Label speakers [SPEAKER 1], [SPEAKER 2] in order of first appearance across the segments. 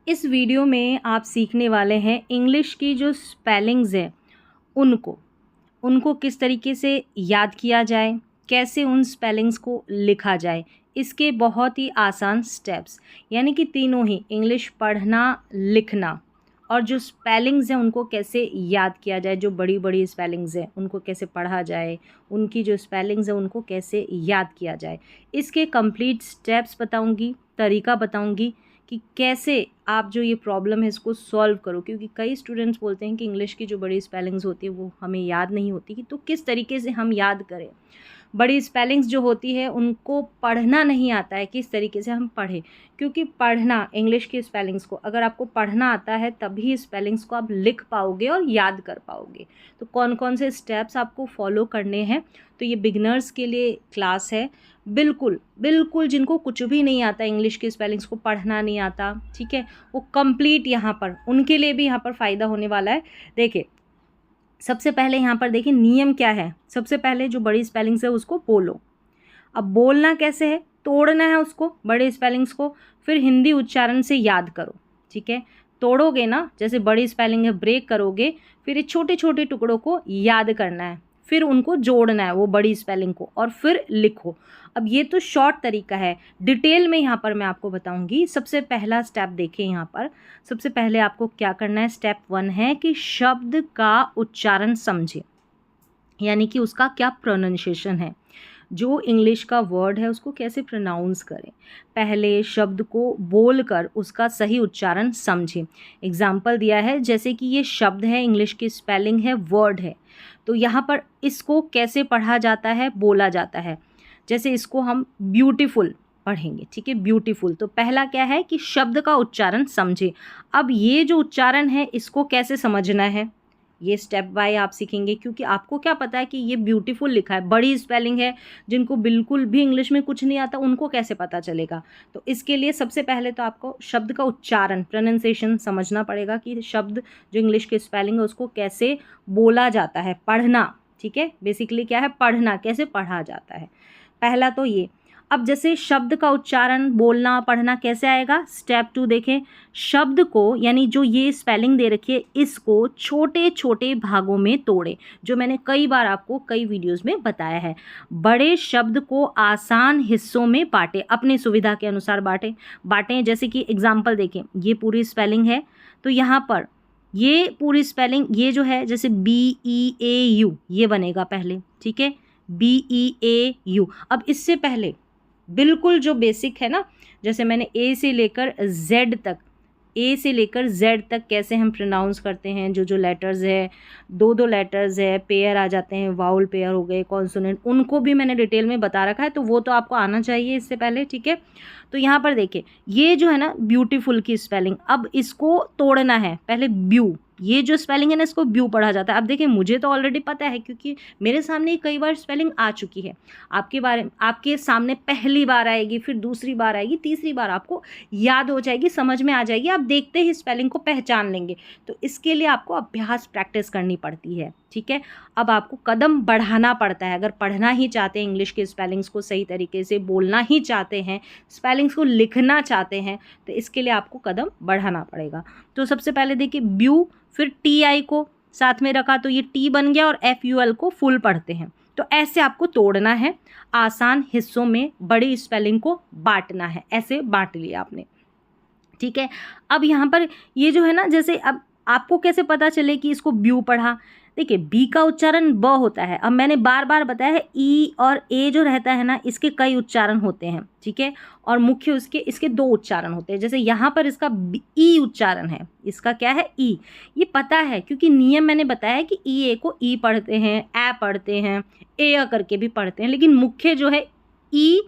[SPEAKER 1] इस वीडियो में आप सीखने वाले हैं इंग्लिश की जो स्पेलिंग्स हैं उनको किस तरीके से याद किया जाए, कैसे उन स्पेलिंग्स को लिखा जाए, इसके बहुत ही आसान स्टेप्स, यानी कि तीनों ही इंग्लिश पढ़ना, लिखना और जो स्पेलिंग्स हैं उनको कैसे याद किया जाए। जो बड़ी बड़ी स्पेलिंग्स हैं उनको कैसे पढ़ा जाए, उनकी जो स्पेलिंग्स हैं उनको कैसे याद किया जाए, इसके कंप्लीट स्टेप्स बताऊंगी, तरीका बताऊंगी कि कैसे आप जो ये प्रॉब्लम है इसको सॉल्व करो। क्योंकि कई स्टूडेंट्स बोलते हैं कि इंग्लिश की जो बड़ी स्पेलिंग्स होती है वो हमें याद नहीं होती, कि तो किस तरीके से हम याद करें। बड़ी स्पेलिंग्स जो होती है उनको पढ़ना नहीं आता है, किस तरीके से हम पढ़ें। क्योंकि पढ़ना, इंग्लिश की स्पेलिंग्स को अगर आपको पढ़ना आता है तभी स्पेलिंग्स को आप लिख पाओगे और याद कर पाओगे। तो कौन कौन से स्टेप्स आपको फॉलो करने हैं, तो ये बिगनर्स के लिए क्लास है। बिल्कुल बिल्कुल जिनको कुछ भी नहीं आता, इंग्लिश की स्पेलिंग्स को पढ़ना नहीं आता, ठीक है, वो कंप्लीट यहाँ पर उनके लिए भी यहाँ पर फ़ायदा होने वाला है। देखिए, सबसे पहले यहाँ पर देखिए नियम क्या है। सबसे पहले जो बड़ी स्पेलिंग्स है उसको बोलो। अब बोलना कैसे है, तोड़ना है उसको, बड़े स्पेलिंग्स को, फिर हिंदी उच्चारण से याद करो। ठीक है, तोड़ोगे ना, जैसे बड़ी स्पेलिंग है ब्रेक करोगे, फिर ये छोटे छोटे टुकड़ों को याद करना है, फिर उनको जोड़ना है वो बड़ी स्पेलिंग को, और फिर लिखो। अब ये तो शॉर्ट तरीका है, डिटेल में यहाँ पर मैं आपको बताऊंगी। सबसे पहला स्टेप देखें यहाँ पर। सबसे पहले आपको क्या करना है, स्टेप 1 है कि शब्द का उच्चारण समझें, यानी कि उसका क्या प्रोनाउंसिएशन है, जो इंग्लिश का वर्ड है उसको कैसे प्रोनाउंस करें। पहले शब्द को बोलकर उसका सही उच्चारण समझें। एग्जाम्पल दिया है, जैसे कि ये शब्द है, इंग्लिश की स्पेलिंग है, वर्ड है, तो यहाँ पर इसको कैसे पढ़ा जाता है, बोला जाता है। जैसे इसको हम ब्यूटीफुल पढ़ेंगे, ठीक है, ब्यूटीफुल। तो पहला क्या है कि शब्द का उच्चारण समझें। अब ये जो उच्चारण है इसको कैसे समझना है, ये स्टेप बाय आप सीखेंगे। क्योंकि आपको क्या पता है कि ये ब्यूटीफुल लिखा है, बड़ी स्पेलिंग है, जिनको बिल्कुल भी इंग्लिश में कुछ नहीं आता उनको कैसे पता चलेगा। तो इसके लिए सबसे पहले तो आपको शब्द का उच्चारण, प्रोनाउंसिएशन समझना पड़ेगा कि शब्द जो इंग्लिश की स्पेलिंग है उसको कैसे बोला जाता है, पढ़ना। ठीक है, बेसिकली क्या है, पढ़ना, कैसे पढ़ा जाता है, पहला तो ये। अब जैसे शब्द का उच्चारण, बोलना, पढ़ना कैसे आएगा, स्टेप 2 देखें। शब्द को, यानी जो ये स्पेलिंग दे रखी है, इसको छोटे छोटे भागों में तोड़े, जो मैंने कई बार आपको कई वीडियोस में बताया है। बड़े शब्द को आसान हिस्सों में बांटे, अपनी सुविधा के अनुसार बांटें। जैसे कि एग्जाम्पल देखें, ये पूरी स्पेलिंग है, तो यहाँ पर ये पूरी स्पेलिंग, ये जो है जैसे BEAU ये बनेगा पहले, ठीक है, BEAU। अब इससे पहले बिल्कुल जो बेसिक है ना, जैसे मैंने A से लेकर Z तक कैसे हम प्रोनाउंस करते हैं, जो लेटर्स है, दो लेटर्स है, पेयर आ जाते हैं, वाउल पेयर हो गए, कॉन्सोनेंट, उनको भी मैंने डिटेल में बता रखा है, तो वो तो आपको आना चाहिए इससे पहले। ठीक है, तो यहाँ पर देखिए, ये जो है ना ब्यूटीफुल की स्पेलिंग, अब इसको तोड़ना है। पहले ब्यू, ये जो स्पेलिंग है ना इसको ब्यू पढ़ा जाता है। अब देखिए, मुझे तो ऑलरेडी पता है क्योंकि मेरे सामने कई बार स्पेलिंग आ चुकी है। आपके सामने पहली बार आएगी, फिर दूसरी बार आएगी, तीसरी बार आपको याद हो जाएगी, समझ में आ जाएगी, आप देखते ही स्पेलिंग को पहचान लेंगे। तो इसके लिए आपको अभ्यास, प्रैक्टिस करनी पड़ती है। ठीक है, अब आपको कदम बढ़ाना पड़ता है। अगर पढ़ना ही चाहते हैं, इंग्लिश के स्पेलिंग्स को सही तरीके से बोलना ही चाहते हैं, स्पेलिंग्स को लिखना चाहते हैं, तो इसके लिए आपको कदम बढ़ाना पड़ेगा। तो सबसे पहले देखिए, ब्यू, फिर TI को साथ में रखा तो ये T बन गया, और FUL को फुल पढ़ते हैं। तो ऐसे आपको तोड़ना है, आसान हिस्सों में बड़ी स्पेलिंग को बांटना है। ऐसे बांट लिया आपने, ठीक है। अब यहाँ पर ये जो है ना, जैसे अब आपको कैसे पता चले कि इसको ब्यू पढ़ा, देखिए बी का उच्चारण ब होता है। अब मैंने बार बार बताया है, ई और ए जो रहता है ना, इसके कई उच्चारण होते हैं, ठीक है, और मुख्य इसके 2 उच्चारण होते हैं। जैसे यहाँ पर इसका ई उच्चारण है, इसका क्या है, ई, ये पता है क्योंकि नियम मैंने बताया है कि ई ए को ई पढ़ते हैं, ए पढ़ते हैं, ए करके भी पढ़ते हैं, लेकिन मुख्य जो है ई,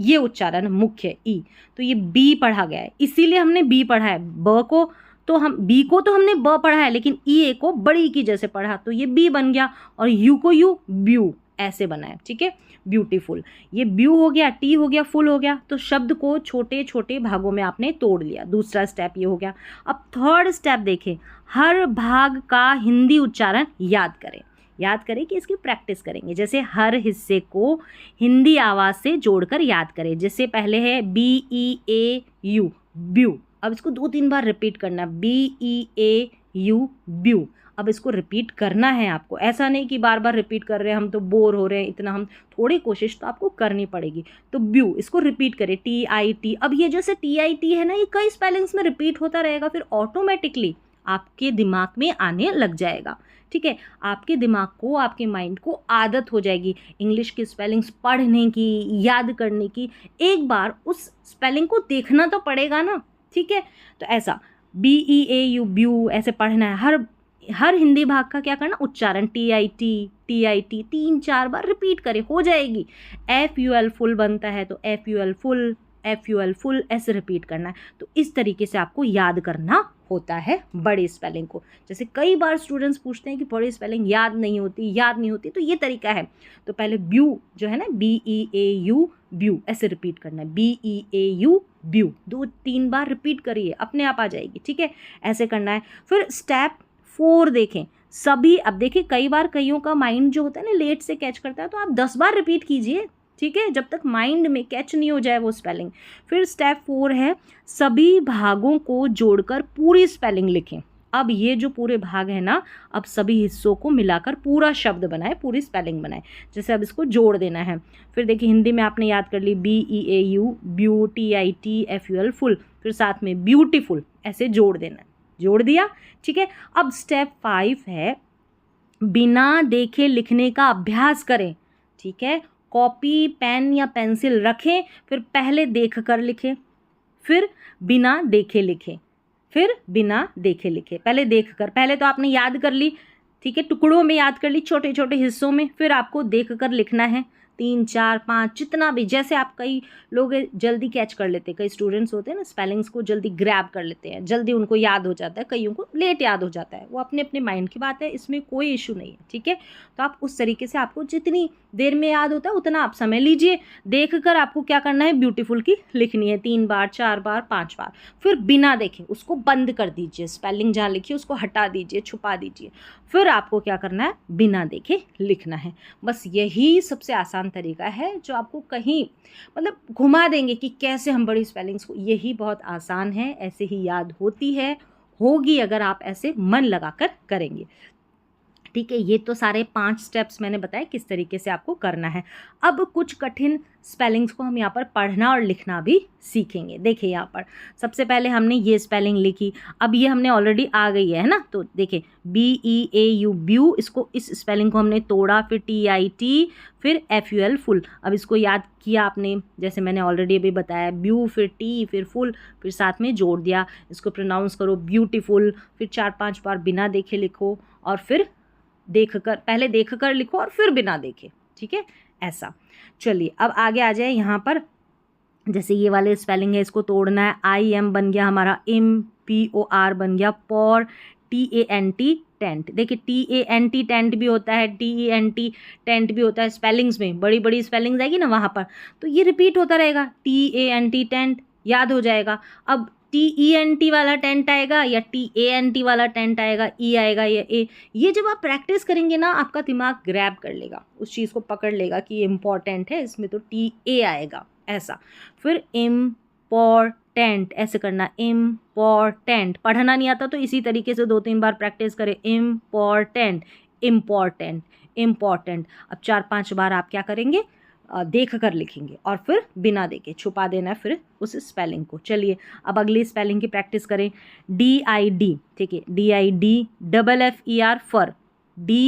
[SPEAKER 1] ये उच्चारण मुख्य ई, तो ये बी पढ़ा गया है, इसीलिए हमने बी पढ़ा है। ब को तो हम बी को तो हमने ब पढ़ा है, लेकिन ई ए को बड़ी की जैसे पढ़ा, तो ये बी बन गया, और यू को यू, ब्यू ऐसे बना है। ठीक है, ब्यूटीफुल, ये ब्यू हो गया, टी हो गया, फुल हो गया। तो शब्द को छोटे छोटे भागों में आपने तोड़ लिया, दूसरा स्टेप ये हो गया। अब थर्ड स्टेप देखें, हर भाग का हिंदी उच्चारण याद करें कि इसकी प्रैक्टिस करेंगे। जैसे हर हिस्से को हिंदी आवाज़ से जोड़कर याद करें। जैसे पहले है BEAU, ब्यू, अब इसको 2-3 बार रिपीट करना है, BEAU ब्यू। अब इसको रिपीट करना है आपको, ऐसा नहीं कि बार बार रिपीट कर रहे हैं हम तो बोर हो रहे हैं, इतना हम थोड़ी कोशिश तो आपको करनी पड़ेगी। तो ब्यू इसको रिपीट करें, TIT। अब ये जैसे TIT है ना, ये कई स्पेलिंग्स में रिपीट होता रहेगा, फिर ऑटोमेटिकली आपके दिमाग में आने लग जाएगा। ठीक है, आपके दिमाग को, आपके माइंड को आदत हो जाएगी इंग्लिश की स्पेलिंग्स पढ़ने की, याद करने की। एक बार उस स्पेलिंग को देखना तो पड़ेगा ना। ठीक है, तो ऐसा BEAU ब्यू ऐसे पढ़ना है। हर हिंदी भाग का क्या करना, उच्चारण TIT 3-4 बार रिपीट करें, हो जाएगी। FUL फुल बनता है तो FUL फुल ऐसे रिपीट करना है। तो इस तरीके से आपको याद करना होता है बड़ी स्पेलिंग को। जैसे कई बार स्टूडेंट्स पूछते हैं कि बड़ी स्पेलिंग याद नहीं होती, तो ये तरीका है। तो पहले ब्यू जो है ना, BEAU ब्यू ऐसे रिपीट करना है, BEAU ब्यू 2-3 बार रिपीट करिए, अपने आप आ जाएगी। ठीक है, ऐसे करना है। फिर स्टेप 4 देखें सभी। अब देखिए कई बार कईयों का माइंड जो होता है ना लेट से कैच करता है, तो आप 10 बार रिपीट कीजिए। ठीक है, जब तक माइंड में कैच नहीं हो जाए वो स्पेलिंग। फिर स्टेप 4 है, सभी भागों को जोड़कर पूरी स्पेलिंग लिखें। अब ये जो पूरे भाग है ना, अब सभी हिस्सों को मिलाकर पूरा शब्द बनाए, पूरी स्पेलिंग बनाए। जैसे अब इसको जोड़ देना है। फिर देखिए हिंदी में आपने याद कर ली, BEAU ब्यू, TIT FUL फुल, फिर साथ में ब्यूटीफुल ऐसे जोड़ देना है। जोड़ दिया। ठीक है, अब स्टेप 5 है, बिना देखे लिखने का अभ्यास करें। ठीक है, कॉपी पेन या पेंसिल रखें, फिर पहले देख कर लिखें, फिर बिना देखे लिखें, फिर बिना देखे लिखें। पहले देख कर, पहले तो आपने याद कर ली, ठीक है, टुकड़ों में याद कर ली, छोटे छोटे हिस्सों में, फिर आपको देख कर लिखना है। 3, 4, 5 जितना भी, जैसे आप, कई लोग जल्दी कैच कर लेते हैं, कई स्टूडेंट्स होते हैं ना स्पेलिंग्स को जल्दी ग्रैब कर लेते हैं, जल्दी उनको याद हो जाता है, कईयों को लेट याद हो जाता है, वो अपने अपने माइंड की बात है, इसमें कोई इशू नहीं है। ठीक है, तो आप उस तरीके से, आपको जितनी देर में याद होता है उतना आप समय लीजिए। देख कर आपको क्या करना है, ब्यूटीफुल की लिखनी है 3 बार, 4 बार, 5 बार। फिर बिना देखे उसको बंद कर दीजिए, स्पेलिंग जहाँ लिखी उसको हटा दीजिए, छुपा दीजिए। फिर आपको क्या करना है, बिना देखे लिखना है। बस यही सबसे आसान तरीका है जो आपको कहीं मतलब घुमा देंगे कि कैसे हम बड़ी स्पेलिंग्स को, यही बहुत आसान है, ऐसे ही याद होगी अगर आप ऐसे मन लगाकर करेंगे। ठीक है, ये तो सारे 5 स्टेप्स मैंने बताए किस तरीके से आपको करना है। अब कुछ कठिन स्पेलिंग्स को हम यहाँ पर पढ़ना और लिखना भी सीखेंगे। देखिए यहाँ पर सबसे पहले हमने ये स्पेलिंग लिखी, अब ये हमने ऑलरेडी आ गई है ना, तो देखिए BEAU ब्यू, इसको, इस स्पेलिंग को हमने तोड़ा, फिर TIT, फिर FUL फुल। अब इसको याद किया आपने, जैसे मैंने ऑलरेडी अभी बताया, ब्यू, फिर T, फिर फुल, फिर साथ में जोड़ दिया। इसको प्रोनाउंस करो ब्यूटीफुल, फिर 4-5 बार बिना देखे लिखो, और फिर देखकर, पहले देखकर लिखो और फिर बिना देखे। ठीक है, ऐसा। चलिए अब आगे आ जाए। यहाँ पर जैसे ये वाले स्पेलिंग है, इसको तोड़ना है। IM बन गया हमारा IMPOR बन गया, पॉर, TANT टेंट। देखिए TANT टेंट भी होता है, TENT टेंट भी होता है। स्पेलिंग्स में बड़ी बड़ी स्पेलिंग्स आएगी ना वहाँ पर, तो ये रिपीट होता रहेगा, TANT टेंट, याद हो जाएगा। अब TENT वाला टेंट आएगा या TANT वाला टेंट आएगा, E आएगा या A। ये जब आप प्रैक्टिस करेंगे ना, आपका दिमाग ग्रैब कर लेगा, उस चीज़ को पकड़ लेगा कि ये इम्पॉर्टेंट है, इसमें तो TA आएगा, ऐसा। फिर इम्पॉर्टेंट ऐसे करना, इम्पॉर्टेंट। पढ़ना नहीं आता तो इसी तरीके से 2-3 बार प्रैक्टिस करें, इम्पॉर्टेंट, इम्पॉर्टेंट, इम्पॉर्टेंट। अब 4-5 बार आप क्या करेंगे, देख कर लिखेंगे और फिर बिना देखे छुपा देना है फिर उस स्पेलिंग को। चलिए अब अगली स्पेलिंग की प्रैक्टिस करें। DID, ठीक है, DID, FFER फर, D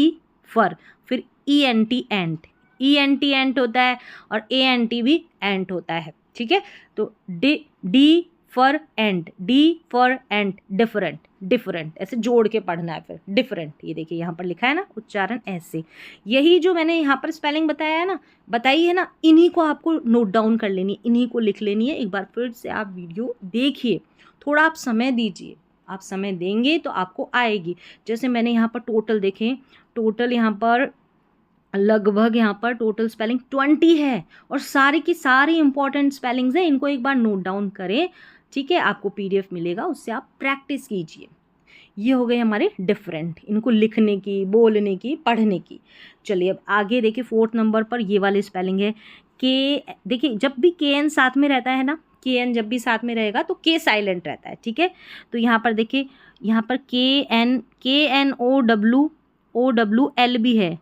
[SPEAKER 1] फर, फिर ENT एंट, ENT एंट होता है और ANT भी एंट होता है। ठीक है, तो D for ant, D for ant, different, different ऐसे जोड़ के पढ़ना है। फिर डिफरेंट, ये देखिए यहाँ पर लिखा है ना, उच्चारण ऐसे। यही जो मैंने यहाँ पर स्पेलिंग बताया है ना, बताई है ना, इन्हीं को आपको नोट डाउन कर लेनी है, इन्हीं को लिख लेनी है। एक बार फिर से आप वीडियो देखिए, थोड़ा आप समय दीजिए, आप समय देंगे तो आपको आएगी। जैसे मैंने यहाँ पर टोटल देखें, टोटल यहाँ पर लगभग यहाँ पर टोटल स्पेलिंग 20 है और सारी की सारी इंपॉर्टेंट स्पेलिंग्स हैं। इनको एक बार नोट डाउन करें, ठीक है, आपको PDF मिलेगा, उससे आप प्रैक्टिस कीजिए। ये हो गए हमारे डिफरेंट, इनको लिखने की, बोलने की, पढ़ने की। चलिए अब आगे देखिए 4th नंबर पर ये वाली स्पेलिंग है के। देखिए जब भी KN साथ में रहता है ना, के एन जब भी साथ में रहेगा तो के साइलेंट रहता है, ठीक है। तो यहाँ पर देखिए, यहाँ पर के एन ओ डब्ल्यू एल भी है,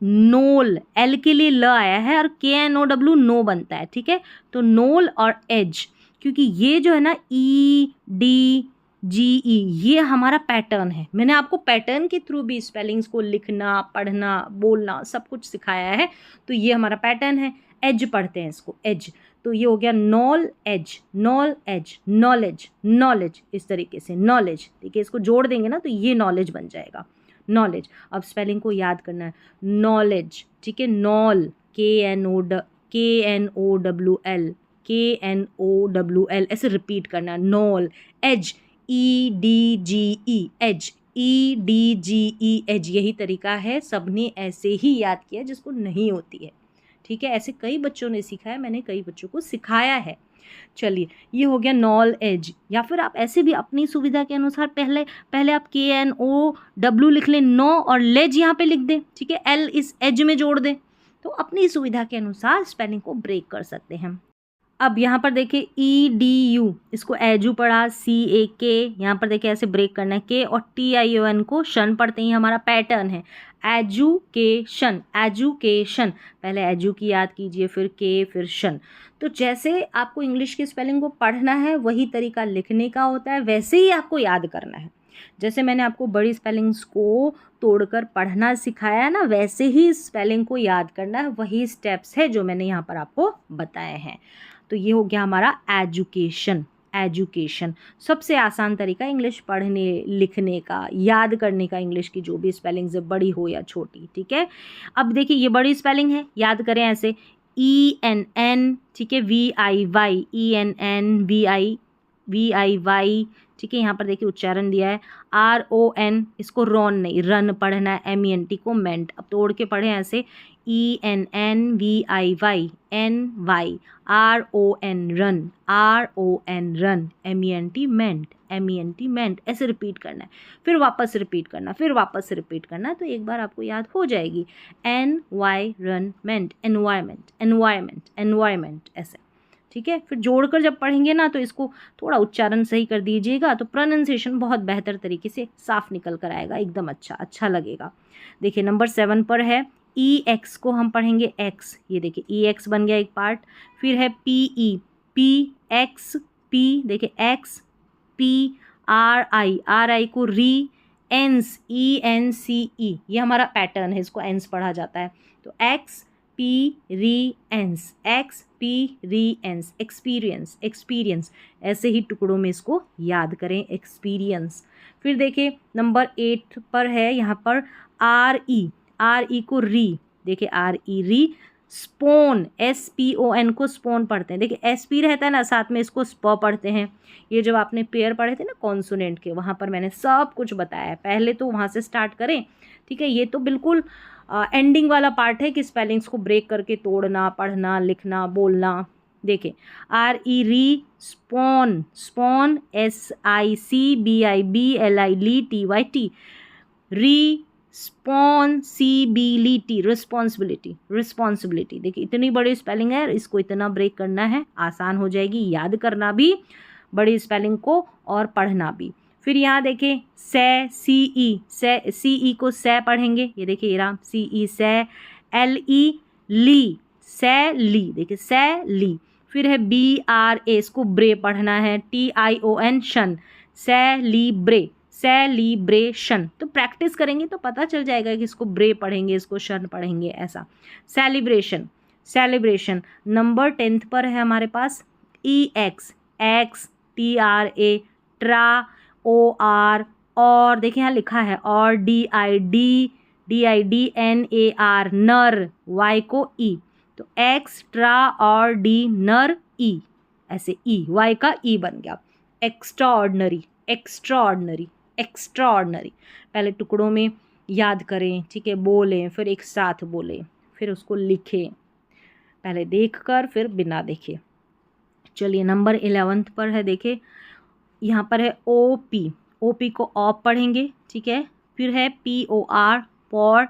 [SPEAKER 1] नोल, एल के लिए ल आया है और के एन ओ डब्ल्यू नो बनता है, ठीक है। तो नोल और एज, क्योंकि ये जो है ना ई डी जी ई, ये हमारा पैटर्न है। मैंने आपको पैटर्न के थ्रू भी स्पेलिंग्स को लिखना, पढ़ना, बोलना सब कुछ सिखाया है। तो ये हमारा पैटर्न है। एज पढ़ते हैं इसको, एज। तो ये हो गया knowledge, knowledge, knowledge, knowledge, इस तरीके से नॉलेज। देखिए इसको जोड़ देंगे ना तो ये नॉलेज बन जाएगा, नॉलेज। अब स्पेलिंग को याद करना है, नॉलेज, ठीक है। नॉल, के एन ओ डब्ल्यू एल, के एन ओ डब्ल्यू एल, ऐसे रिपीट करना है। Knoll as, E D G ई, एज, ई डी जी ई, एज। यही तरीका है, सबने ऐसे ही याद किया जिसको नहीं होती है, ठीक है। ऐसे कई बच्चों ने सीखा है, मैंने कई बच्चों को सिखाया है। चलिए ये हो गया नॉल एज। या फिर आप ऐसे भी अपनी सुविधा के अनुसार पहले आप के एन ओ डब्ल्यू लिख लें, नो, और लेज यहाँ पे लिख दें, ठीक है। एल इस एज में जोड़ दें। तो अपनी सुविधा के अनुसार स्पेलिंग को ब्रेक कर सकते हैं। अब यहाँ पर देखिए ई डी यू, इसको एजू पढ़ा, सी ए के, यहाँ पर देखिए ऐसे ब्रेक करना है। के और टी आई ओ एन को शन पढ़ते ही हमारा पैटर्न है, एजुकेशन, एजुकेशन। पहले एजू की याद कीजिए, फिर के, फिर शन। तो जैसे आपको इंग्लिश की स्पेलिंग को पढ़ना है वही तरीका लिखने का होता है, वैसे ही आपको याद करना है। जैसे मैंने आपको बड़ी स्पेलिंग्स को तोड़कर पढ़ना सिखाया ना, वैसे ही स्पेलिंग को याद करना है। वही स्टेप्स है जो मैंने यहाँ पर आपको बताए हैं। तो ये हो गया हमारा एजुकेशन, एजुकेशन। सबसे आसान तरीका इंग्लिश पढ़ने लिखने का, याद करने का, इंग्लिश की जो भी स्पेलिंग्स है, बड़ी हो या छोटी, ठीक है। अब देखिए ये बड़ी स्पेलिंग है, याद करें ऐसे, ई एन एन, ठीक है, V I Y, E N N V I Y, ठीक है। यहाँ पर देखिए उच्चारण दिया है, आर ओ एन, इसको रॉन नहीं, रन पढ़ना है, एम ई एन टी को मेंट। अब तोड़ के पढ़ें ऐसे, ई N N V I Y, N Y, are O N run, are O N run, M E N T meant, M E N T मेंट। ऐसे रिपीट करना है, फिर वापस रिपीट करना, फिर वापस रिपीट करना। तो एक बार आपको याद हो जाएगी, एन वाई रन मेंट, एनवायरमेंट, एनवायरमेंट, एनवायरमेंट, ऐसे, ठीक है। फिर जोड़कर जब पढ़ेंगे ना तो इसको थोड़ा उच्चारण सही कर दीजिएगा, तो प्रोनाउंसिएशन बहुत बेहतर तरीके से साफ निकल कर आएगा, एकदम अच्छा लगेगा। देखिए नंबर 7 पर है ई एक्स, को हम पढ़ेंगे एक्स। ये देखिए ई एक्स बन गया एक पार्ट। फिर है P E, P x P, देखिए एक्स पी, आर आई को री, एंस, ई एन सी ई, ये हमारा पैटर्न है, इसको एंस पढ़ा जाता है। तो एक्स पी री एंस, एक्स पी री एंस, एक्सपीरियंस, एक्सपीरियंस। ऐसे ही टुकड़ों में इसको याद करें, एक्सपीरियंस। फिर देखिए नंबर 8 पर है यहाँ पर आर ई को री, देखिए R E re. Spon, S P O N को स्पोन पढ़ते हैं, देखिए एस पी रहता है ना साथ में, इसको स्प पढ़ते हैं। ये जब आपने पेयर पढ़े थे ना कॉन्सोनेंट के, वहाँ पर मैंने सब कुछ बताया है, पहले तो वहाँ से स्टार्ट करें, ठीक है। ये तो बिल्कुल एंडिंग वाला पार्ट है कि स्पेलिंग्स को ब्रेक करके तोड़ना, पढ़ना, लिखना, बोलना। देखिए R E re, spon, spon, S I C B I B L I li T Y T, responsibility, responsibility, responsibility. देखिए इतनी बड़ी स्पेलिंग है, इसको इतना ब्रेक करना है, आसान हो जाएगी याद करना भी बड़ी स्पेलिंग को और पढ़ना भी। फिर यहाँ देखें से, सी ई, से, सी ई को से पढ़ेंगे, ये देखिए ये सी ई से, एल ई ली, से ली, देखिए से ली। फिर है बी आर ए, इसको ब्रे पढ़ना है, टी आई ओ एन शन, से ली ब्रे, सेलिब्रेशन। तो प्रैक्टिस करेंगे तो पता चल जाएगा कि इसको ब्रे पढ़ेंगे, इसको शन पढ़ेंगे, ऐसा। Celebration, celebration. नंबर 10 पर है हमारे पास E X, X, T R A, tra, O R, और देखिए यहाँ लिखा है और, D I D N A R, nar, Y को ई। तो एक्स, ट्रा और डी, नर, ई, ऐसे ई, वाई का ई बन गया। Extraordinary, extraordinary, extraordinary. पहले टुकड़ों में याद करें, ठीक है, बोलें, फिर एक साथ बोलें, फिर उसको लिखें, पहले देखकर फिर बिना देखे। चलिए नंबर 11 पर है, देखिए यहाँ पर है ओ पी, ओ पी को ऑप पढ़ेंगे, ठीक है। फिर है P O R, पॉर,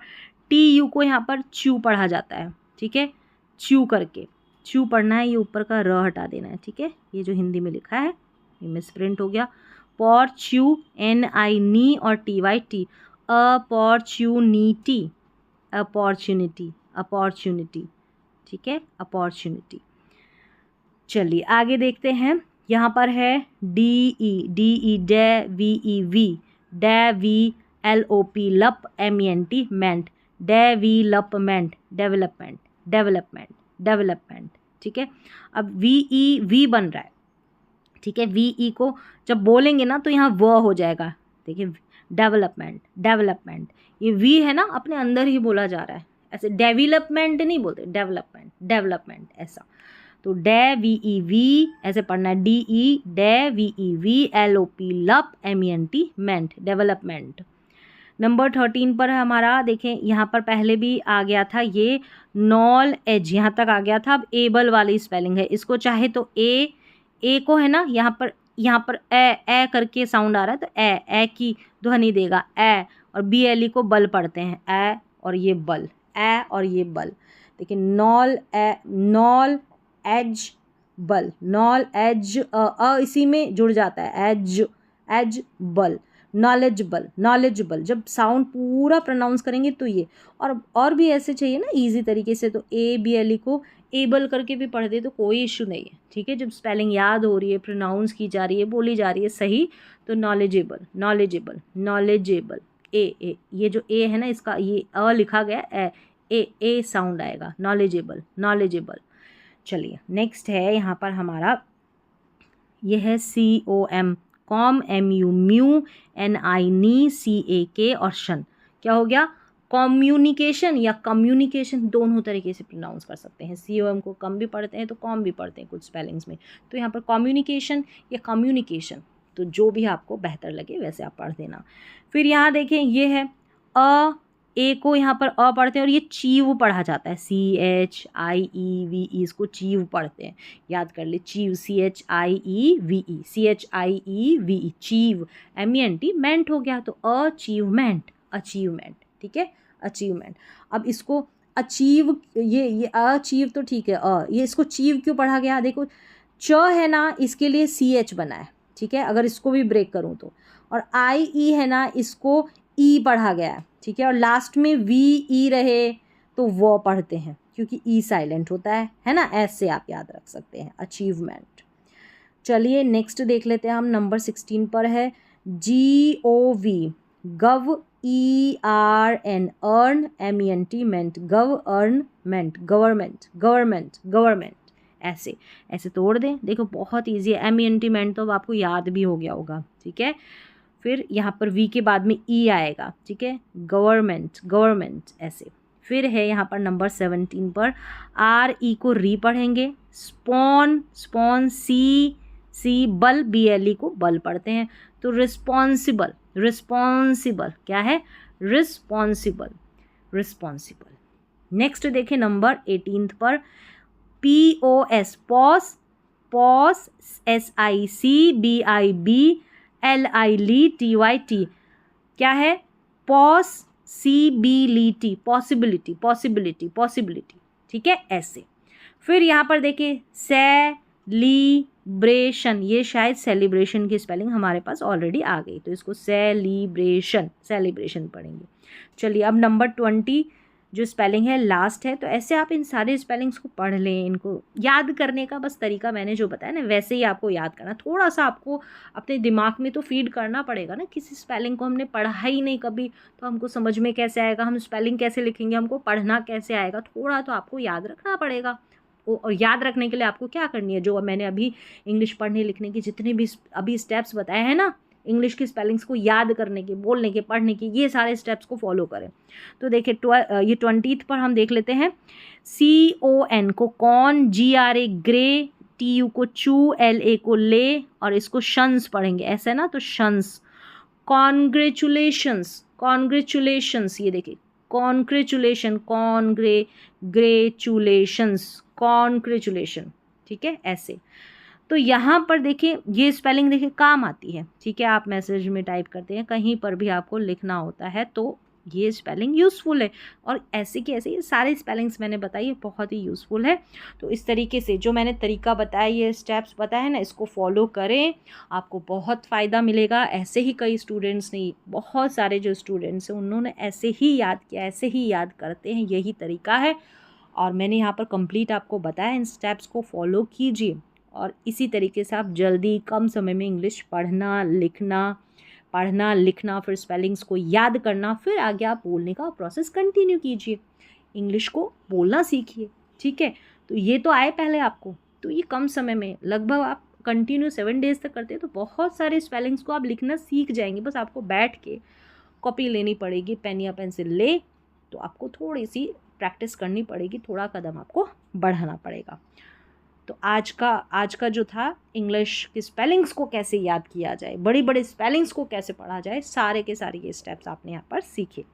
[SPEAKER 1] T U को यहाँ पर च्यू पढ़ा जाता है, ठीक है, च्यू करके। च्यू पढ़ना है, ये ऊपर का र हटा देना है, ठीक है। ये जो हिंदी में लिखा है ये मिसप्रिंट हो गया। पॉर्च्यू NI नी और TY अपॉर्च्यूनिटी, अपॉर्चुनिटी, अपॉर्चुनिटी, ठीक है, अपॉर्चुनिटी। चलिए आगे देखते हैं। यहाँ पर है DE day, VEV day, VLOP लप, MENT मेंट, डेवलपमेंट, डेवलपमेंट, डेवलपमेंट, डेवलपमेंट, ठीक है। अब VEV बन रहा है, ठीक है। VE को जब बोलेंगे ना तो यहाँ व हो जाएगा, देखिए डेवलपमेंट, डेवलपमेंट, ये V है ना अपने अंदर ही बोला जा रहा है, ऐसे डेवलपमेंट नहीं बोलते, डेवलपमेंट, डेवलपमेंट ऐसा। तो डे VEV ऐसे पढ़ना है, DE डे, VEV LOP लप, MENT मेंट, डेवलपमेंट। नंबर 13 पर है हमारा, देखें यहाँ पर पहले भी आ गया था ये नॉलेज, यहाँ तक आ गया था। अब एबल वाली स्पेलिंग है, इसको चाहे तो ए को है ना यहाँ पर ए करके साउंड आ रहा है, तो ए की ध्वनि देगा ए, और BLE को बल पढ़ते हैं, ए और ये बल, ए और ये बल। देखिए नॉल एज बल, नॉल एज इसी में जुड़ जाता है, एज बल, नॉलेजबल, नॉलेजबल। जब साउंड पूरा प्रोनाउंस करेंगे तो ये, और भी ऐसे चाहिए ना इजी तरीके से, तो ABLE को एबल करके भी पढ़ दे तो कोई इशू नहीं है, ठीक है। जब स्पेलिंग याद हो रही है, प्रोनाउंस की जा रही है, बोली जा रही है सही, तो नॉलेजेबल, नॉलेजेबल, नॉलेजेबल। ए ये जो ए है ना, इसका ये लिखा गया ए साउंड आएगा, नॉलेजेबल, नॉलेजेबल। चलिए नेक्स्ट है यहाँ पर हमारा, ये है COM, MU म्यू, NI नी, CAK और शन। क्या हो गया? कम्युनिकेशन या कम्युनिकेशन, दोनों तरीके से प्रोनाउंस कर सकते हैं। COM को कम भी पढ़ते हैं तो कॉम भी पढ़ते हैं कुछ स्पेलिंग्स में, तो यहाँ पर कम्युनिकेशन या कम्युनिकेशन, तो जो भी आपको बेहतर लगे वैसे आप पढ़ देना। फिर यहाँ देखें ये है ए को यहाँ पर पढ़ते हैं और ये चीव पढ़ा जाता है, CHIEVE, इसको चीव पढ़ते हैं, याद कर ले, chew, CHIEVE, CHIEVE, chew, MENT मेंट हो गया, तो अचीवमेंट, अचीवमेंट, ठीक है, अचीवमेंट। अब इसको अचीव, ये अचीव तो ठीक है, ये इसको चीव क्यों पढ़ा गया? देखो च है ना, इसके लिए CH बना है, ठीक है, अगर इसको भी ब्रेक करूँ तो, और IE है ना, इसको E पढ़ा गया है, ठीक है, और लास्ट में VE रहे तो वो पढ़ते हैं क्योंकि E साइलेंट होता है ना, ऐसे आप याद रख सकते हैं, अचीवमेंट। चलिए नेक्स्ट देख लेते हैं हम, नंबर 16 पर है GOV, गव, ERN अर्न, MENT मेंट, गवर्नमेंट, गवर्नमेंट, गवर्नमेंट, गवर्नमेंट, ऐसे ऐसे तोड़ दें। देखो बहुत ईजी है, MENT मेंट तो आपको याद भी हो गया होगा, ठीक है। फिर यहाँ पर V के बाद में E आएगा, ठीक है, गवर्नमेंट, गवर्नमेंट, ऐसे। फिर है यहाँ पर नंबर 17 पर RE को री पढ़ेंगे, स्पॉन, स्पॉन, सी बल, BLE को बल पढ़ते हैं, तो रिस्पॉन्सिबल, रिस्पॉन्सिबल, क्या है? Responsible, responsible. नेक्स्ट देखें नंबर 18 पर POS, pos, pos, SIC, BIB, LI TYT, क्या है? पॉसिबिलिटी, पॉसिबिलिटी, पॉसिबिलिटी, पॉसिबिलिटी, ठीक है, ऐसे। फिर यहाँ पर देखिए सेलिब्रेशन, ये शायद सेलिब्रेशन की स्पेलिंग हमारे पास ऑलरेडी आ गई, तो इसको सेलिब्रेशन, सेलिब्रेशन पढ़ेंगे। चलिए अब नंबर 20 जो स्पेलिंग है लास्ट है, तो ऐसे आप इन सारे स्पेलिंग्स को पढ़ लें। इनको याद करने का बस तरीका मैंने जो बताया ना, वैसे ही आपको याद करना, थोड़ा सा आपको अपने दिमाग में तो फीड करना पड़ेगा ना। किसी स्पेलिंग को हमने पढ़ा ही नहीं कभी, तो हमको समझ में कैसे आएगा? हम स्पेलिंग कैसे लिखेंगे? हमको पढ़ना कैसे आएगा? थोड़ा तो आपको याद रखना पड़ेगा। और याद रखने के लिए आपको क्या करनी है, जो मैंने अभी इंग्लिश पढ़ने लिखने की जितने भी अभी स्टेप्स बताए हैं ना, इंग्लिश की स्पेलिंग्स को याद करने के, बोलने के, पढ़ने के, ये सारे स्टेप्स को फॉलो करें। तो देखिए ये 20th पर हम देख लेते हैं। CON को कॉन, GRA ग्रे, TU को चू, LA को ले, और इसको शंस पढ़ेंगे, ऐसे ना, तो शंस। कॉन्ग्रेचुलेशंस, कॉन्ग्रेचुलेशंस, ये देखिए कॉन्ग्रेचुलेशन, कॉन्ग्रेचुलेशंस, कॉन्ग्रेचुलेशन, ठीक है, ऐसे। तो यहाँ पर देखिए ये स्पेलिंग देखिए काम आती है, ठीक है। आप मैसेज में टाइप करते हैं, कहीं पर भी आपको लिखना होता है तो ये स्पेलिंग यूज़फुल है। और ऐसे के ऐसे ये सारे स्पेलिंग्स मैंने बताई है, बहुत ही यूज़फुल है। तो इस तरीके से जो मैंने तरीका बताया, ये स्टेप्स बताए हैं ना, इसको फॉलो करें, आपको बहुत फ़ायदा मिलेगा। ऐसे ही कई स्टूडेंट्स ने, बहुत सारे जो स्टूडेंट्स हैं उन्होंने ऐसे ही याद किया, ऐसे ही याद करते हैं, यही तरीका है। और मैंने यहाँ पर कंप्लीट आपको बताया, इन स्टेप्स को फॉलो कीजिए और इसी तरीके से आप जल्दी कम समय में इंग्लिश पढ़ना लिखना, फिर स्पेलिंग्स को याद करना, फिर आगे आप बोलने का प्रोसेस कंटिन्यू कीजिए, इंग्लिश को बोलना सीखिए। ठीक है, तो ये तो आए पहले आपको, तो ये कम समय में लगभग आप कंटिन्यू 7 डेज़ तक करते हैं तो बहुत सारे स्पेलिंग्स को आप लिखना सीख जाएंगे। बस आपको बैठ के कॉपी लेनी पड़ेगी, पेन या पेंसिल ले, तो आपको थोड़ी सी प्रैक्टिस करनी पड़ेगी, थोड़ा कदम आपको बढ़ाना पड़ेगा। तो आज का जो था, इंग्लिश की स्पेलिंग्स को कैसे याद किया जाए, बड़ी बड़ी स्पेलिंग्स को कैसे पढ़ा जाए, सारे के सारे ये स्टेप्स आपने यहाँ पर सीखे।